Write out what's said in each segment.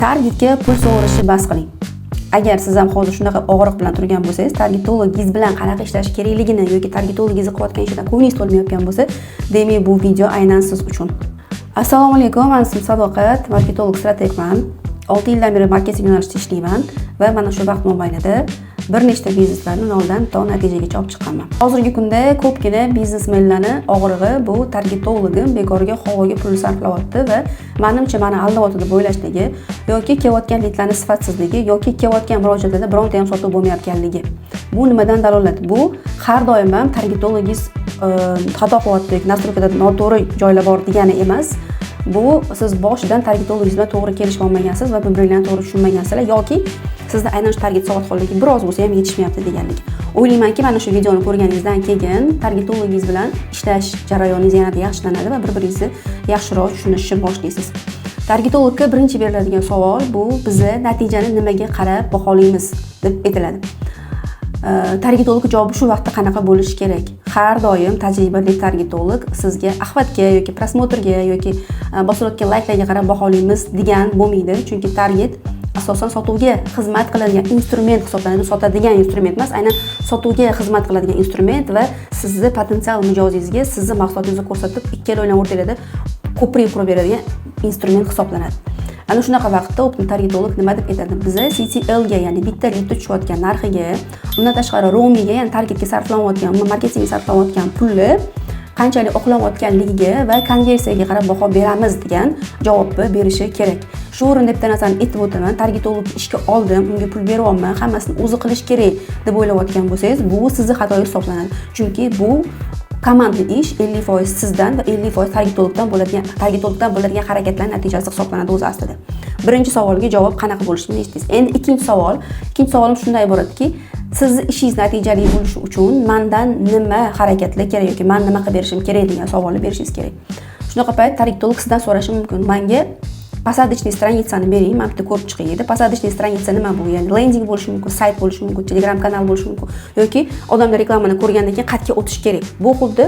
Targetga pul sug'urishni bas qiling. Agar siz ham hozir shunaqa og'riq bilan turgan bo'lsangiz, targetologingiz bilan qanaqa ishlash kerakligini yoki targetologingiz qilayotgan ishidan ko'nglingiz to'lmayotgan bo'lsa, demak bu video aynan siz uchun. Assalomu alaykum, men ismim Sadoqat, marketolog strategman. 6 yildan beri marketing yo'nalishida ishlayman va mana shu vaqt mobaynida bir nechta bizneslarni noldan to natijagacha olib chiqqanman. Hozirgi kunda ko'pgina biznesmenlarning og'rig'i bu targetologim bekorga havoga pul sarflayapti va menimcha meni aldayapti deb o'ylashligi yoki kelayotgan lidlarning sifatsizligi yoki kelayotgan murojaatlarda bironta ham sotuv bo'lmayotganligi. Bu nimadan dalolat? Bu har doim ham targetologingiz xato qilyapti, nastroykada noto'g'ri joylar bor degani emas. Bu siz boshidan targetologingiz bilan to'g'ri kelishib olmagansiz va bir-birlarini to'g'ri tushunmagansizlar yoki sizda aynan shu target savodxonligi biroz bo'lsa ham yetishmayapti deganlik. O'ylaymanki, mana shu videoni ko'rganingizdan keyin targetologingiz bilan ishlash jarayoningiz yanada yaxshilanadi va bir-biringizni yaxshiroq tushunishni boshlaysiz. Targetologga birinchi beriladigan savol bu bizni natijani nimaga qarab baholaymiz deb aytiladi. Targetolog javobi shu vaqtda qanaqa bo'lishi kerak? Har doim tajribali targetolog sizga axvatga yoki prosmotrga yoki bosilayotgan layklarga qarab baholaymiz degan bo'lmaydi, chunki target asosan sotuvga xizmat qiladigan instrument hisoblanadi. Sotadigan instrument emas, aynan sotuvga xizmat qiladigan instrument va sizni potensial mijozingizga sizni mahsulotingizni ko'rsatib ikkalovining o'rtalarida ko'prik qurib beradigan instrument hisoblanadi. Ana shunaqa vaqtda optim targetolog nima deb aytadi? Biza CTL ga, ya'ni bitta lidda tushayotgan narxiga, undan tashqari roamingga, ya'ni targetga sarflanayotgan, marketingga sarflanayotgan pulni qanchalik oqlanayotganligiga va konversiyaga qarab baho beramiz degan javobni berishi kerak. Shu o'rinda bitta narsani aytib o'taman. Targetolog ishga oldim, unga pul beryapman, hammasini o'zi qilish kerak deb o'ylayotgan bo'lsangiz, bu sizning xatoyingiz hisoblanadi. Chunki bu komandli ish 50% sizdan va 50% targetologdan bo'ladigan harakatlar natijasi hisoblanadi o'zi aslida. Birinchi savolga javob qanaqa bo'lishini eshitdingiz. Endi ikkinchi savolim shunday iboratki, sizni ishingiz natijali bo'lishi uchun mendan nima harakatlar kerak yoki men nima qilib berishim kerak degan savolni berishingiz kerak. Shunaqa payt targetolog sizdan so'rashi mumkin. Menga посадочный странitsani bering, men bitta ko'rib chiqay dedi. Посадочный stranitsa nima bu? Ya'ni landing bo'lishi mumkin, sayt bo'lishi mumkin, Telegram kanal bo'lishi mumkin yoki odamlar reklamani ko'rgandan keyin qayerga o'tish kerak. Bu xuddi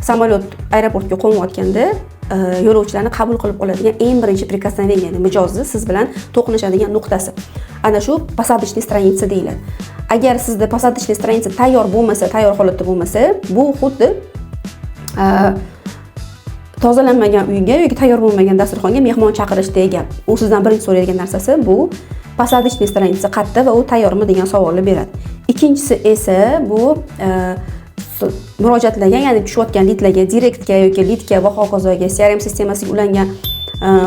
samolyot aeroportga qo'nayotganda yo'lovchilarni qabul qilib oladigan eng birinchi prikosновение, ya'ni mijozni siz bilan to'qnashadigan nuqtasi. Ana shu посадочный stranitsa deyiladi. Agar sizda посадочный stranitsa tayyor holatda bo'lmasa, bu xuddi tozalanmagan uyga yoki tayyor bo'lmagan dasturxonga mehmon chaqirishdek gap. U sizdan birinchi so'raydigan narsasi bu посадочный stranitsa qayerda va u tayyormi degan savolni beradi. Ikkinchisi esa bu murojaatlarga, ya'ni tushayotgan lidlarga, direktga yoki lidga va hokazoga, CRM sistemasiga ulangan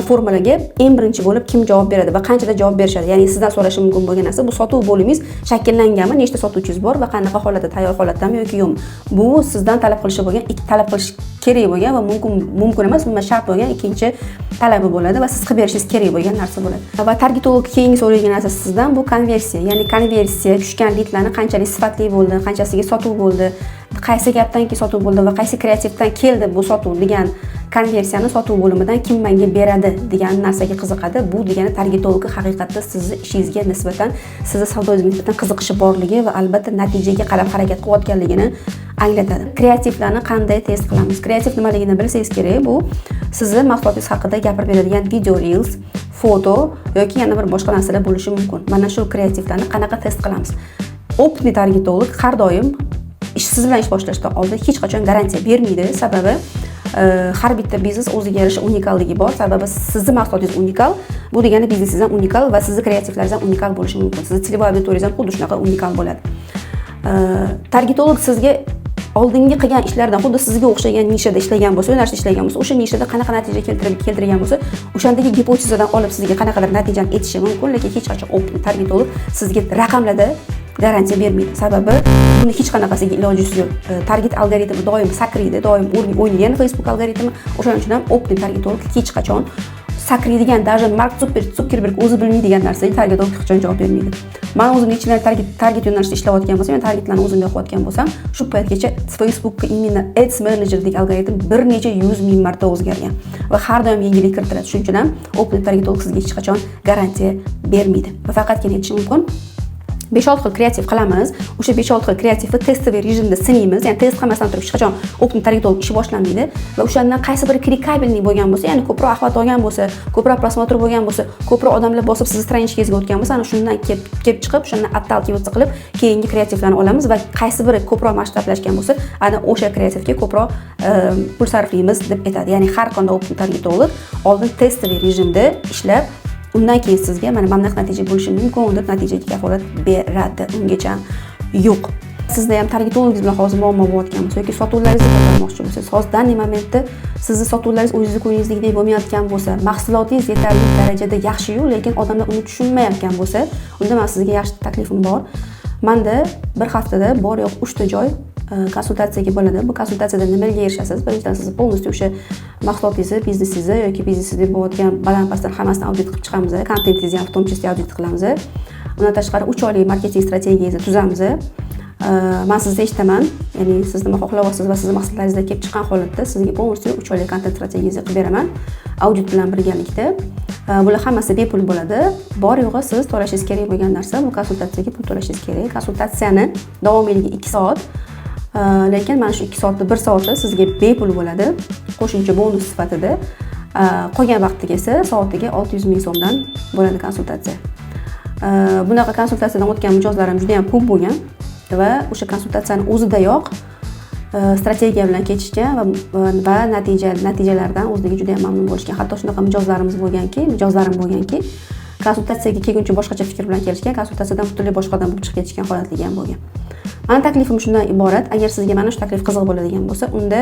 formalarga eng birinchi bo'lib kim javob beradi va qanchada javob berishadi. Ya'ni sizdan so'rashi mumkin bo'lgan narsa bu sotuv bo'limingiz shakllanganmi, nechta sotuvchingiz bor va qanaqa holatda, tayyor holatdami yoki yo'qmi. Bu sizdan talab qilish kerak bo'lgan va mumkin emas, umuman shart bo'lgan ikkinchi talabi bo'ladi va siz qilib berishingiz kerak bo'lgan narsa bo'ladi. Va targetolog keyingi so'raydigan narsa sizdan bu konversiya, ya'ni konversiya tushgan lidlarni qanchalik sifatli bo'ldi, qanchasiga sotuv bo'ldi, qaysi gapdan keyin sotuv bo'ldi va qaysi kreativdan keldi bu sotuv degan konversiyani sotuv bo'limidan kim menga beradi degan narsaga qiziqadi. Bu degani targetolog haqiqatda sizni ishingizga nisbatan, sizni savdongizga nisbatan qiziqishi borligi va albatta natijaga qarab harakat qilayotganligini anglatadi. Kreativlarni qanday test qilamiz? Kreativ nimaligini bilsangiz kerak. Bu sizni mahsulotingiz haqida gapirib beradigan video reels, foto yoki yana bir boshqa narsalar bo'lishi mumkin. Mana shu kreativlarni qanaqa test qilamiz? Optimli targetolog har doim siz bilan ish boshlashdan oldin hech qachon garantiya bermaydi. Sababi har bitta biznes o'ziga yarasha unikalligi bor. Sababi sizning mahsulotingiz unikal, bu degani biznesingiz ham unikal va sizning kreativlaringiz ham unikal bo'lishi mumkin. Sizning целевой auditoriyangiz ham xuddi shunaqa unikal bo'ladi. Targetolog sizga oldingi qilgan ishlardan xuddi sizga o'xshagan nishada ishlagan bo'lsa, yo'nalishda ishlagan bo'lsa, o'sha nishada qanaqa natija keltirgan bo'lsa, o'shandagi gipotezadan olib sizga qanaqadir natijani aytishi mumkin, lekin hech qachon optim targetolog sizga raqamlarda garantiya bermaydi. Sababi buni hech qanaqasiga ilojisi yo'q. Target algoritmi doim sakraydi, doim o'ynaydi Facebook algoritmi. O'shaning uchun ham optim targetolog hech qachon sakraydigan, даже Mark Zuckerberg o'zi bilmaydigan narsaga targetolog hech qachon javob bermaydi. Men o'zim nechta target yo'nalishida ishlayotgan bo'lsam, men targetlarni o'zim yo'qotgan bo'lsam, shu paytgacha Facebookga imенно Ads Manager degan algoritm bir necha 100 ming marta o'zgargan va har doim yangilik kiritiladi. Shuning uchun ham optim targetolog sizga hech qachon garantiya bermaydi. Va faqatgina aytishim mumkin, 5-6 xil kreativ qilamiz. O'sha 5-6 xil kreativni testoviy rejimda sinaymiz. Ya'ni test qilmasdan turib hech qachon o'qituvchi targetolog ishi boshlanmaydi va o'shandan qaysi biri klikabelniy bo'lgan bo'lsa, ya'ni ko'proq axlat olgan bo'lsa, ko'proq prosmotr bo'lgan bo'lsa, ko'proq odamlar bosib sizni stranичкangizga o'tgan bo'lsa, ana shundan kelib chiqib, o'shandan attalkivаться qilib, keyingi kreativlarni olamiz va qaysi biri ko'proq masshtablashgan bo'lsa, ana o'sha kreativga ko'proq pul sarflaymiz deb aytadi. Ya'ni har qanday o'qituvchi targetolog oldin testoviy rejimda ishlab, undan keyin sizga mana bunday natija bo'lishi mumkin deb natijaga kafolat beradi. Ungacha yo'q. Sizda ham targetologingiz bilan hozir muammo bo'layotgan bo'lsa yoki sotuvlaringizni ko'tarmoqchi bo'lsangiz, hozir danli momentda sizni sotuvlaringiz o'zingizni ko'nglingizdagidek bo'lmayotgan bo'lsa, mahsulotingiz yetarli darajada yaxshi-yu, lekin odamlar uni tushunmayotgan bo'lsa, unda men sizga yaxshi taklifim bor. Menda bir haftada bor yo'q 3 ta joy konsultatsiyaga bo'ladi. Bu konsultatsiyada nimaga erishasiz? Birinchidan sizni polностью o'sha mahsulotingizni, biznesingizni yoki biznesingizda bo'layotgan baland-pastdan hammasini audit qilib chiqamiz. Kontentingizni ham в том числе audit qilamiz. Undan tashqari 3 oylik marketing strategiyangizni tuzamiz. Men sizdan eshitaman, ya'ni siz nima xohlayapsiz va sizning maqsadlaringizga kelib chiqqan holatda sizga polностью 3 oylik kontent strategiyangizni qilib beraman. Audit bilan birgalikda. Bular hammasi bepul bo'ladi. Bor yo'g'i siz to'lashingiz kerak bo'lgan narsa, bu konsultatsiyaga pul to'lashingiz kerak. Konsultatsiyani davomiyligi 2 soat. Lekin mana shu 2 soatda 1 soati sizga bepul bo'ladi. Qo'shimcha bonus sifatida. Qolgan vaqtiga esa soatiga 600 ming so'mdan bo'ladi konsultatsiya. Bunaqa konsultatsiyadan o'tgan mijozlarim juda ham ko'p bo'lgan va o'sha konsultatsiyani o'zidayoq strategiya bilan ketishgan va natijalardan o'zligi juda ham mamnun bo'lishgan. Hatto shunaqa mijozlarim bo'lganki, konsultatsiyaga kelguncha boshqacha fikr bilan kelishgan, konsultatsiyadan butunlay boshqa odam bo'lib chiqib ketishgan holatlari ham bo'lgan. Meni taklifim shundan iborat. Agar sizga mana shu taklif qiziq bo'ladigan bo'lsa, unda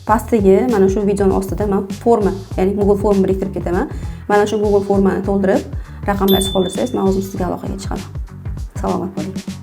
pastdagi mana shu videoning ostida men forma, ya'ni Google form biriktirib ketaman. Mana shu Google formani to'ldirib, raqamlarni qoldirsangiz, men o'zim sizga aloqaga chiqaman. Salomat bo'ling.